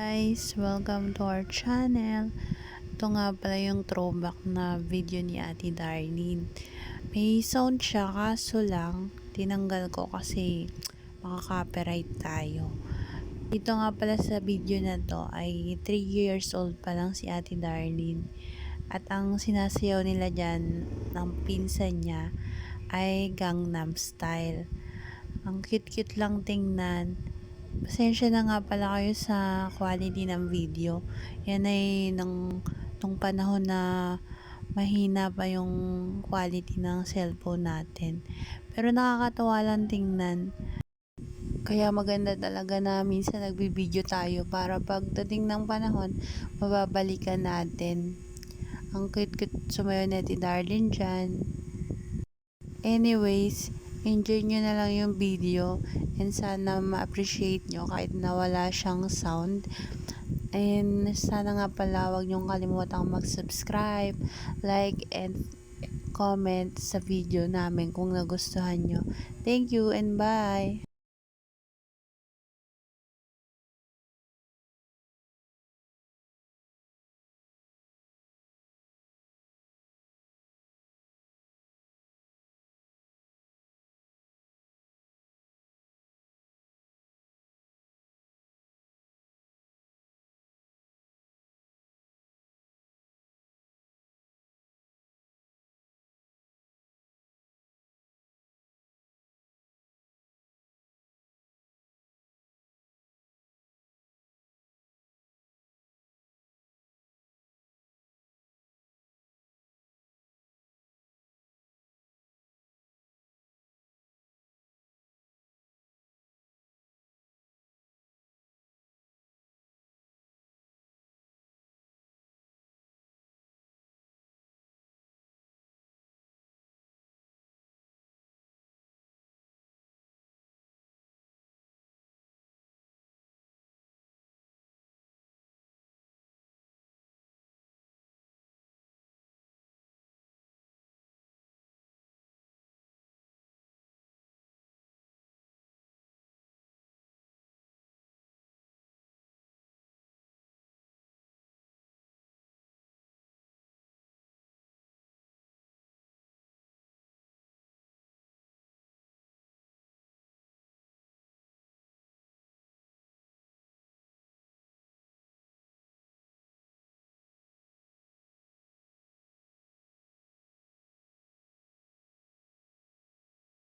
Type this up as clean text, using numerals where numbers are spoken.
Guys, welcome to our channel. Ito nga pala yung throwback na video ni Ate Darlene. May sound siya kaso lang tinanggal ko kasi maka-copyright tayo. Dito nga pala sa video na to ay 3 years old pa lang si Ate Darlene. At ang sinasayaw nila dyan ng pinsan niya ay Gangnam Style. Ang cute-cute lang tingnan. Pasensya na nga pala kayo sa quality ng video. Yan ay nung panahon na mahina pa yung quality ng cellphone natin. Pero nakakatawa lang tingnan. Kaya maganda talaga na minsan nagbibideo tayo para pagdating ng panahon, mababalikan natin. Ang cute-cute sumayo ni Darlene dyan. Anyways, enjoy nyo na lang yung video and sana ma-appreciate nyo kahit nawala siyang sound. And sana nga pala wag nyong kalimutang mag-subscribe, like, and comment sa video namin kung nagustuhan nyo. Thank you and bye!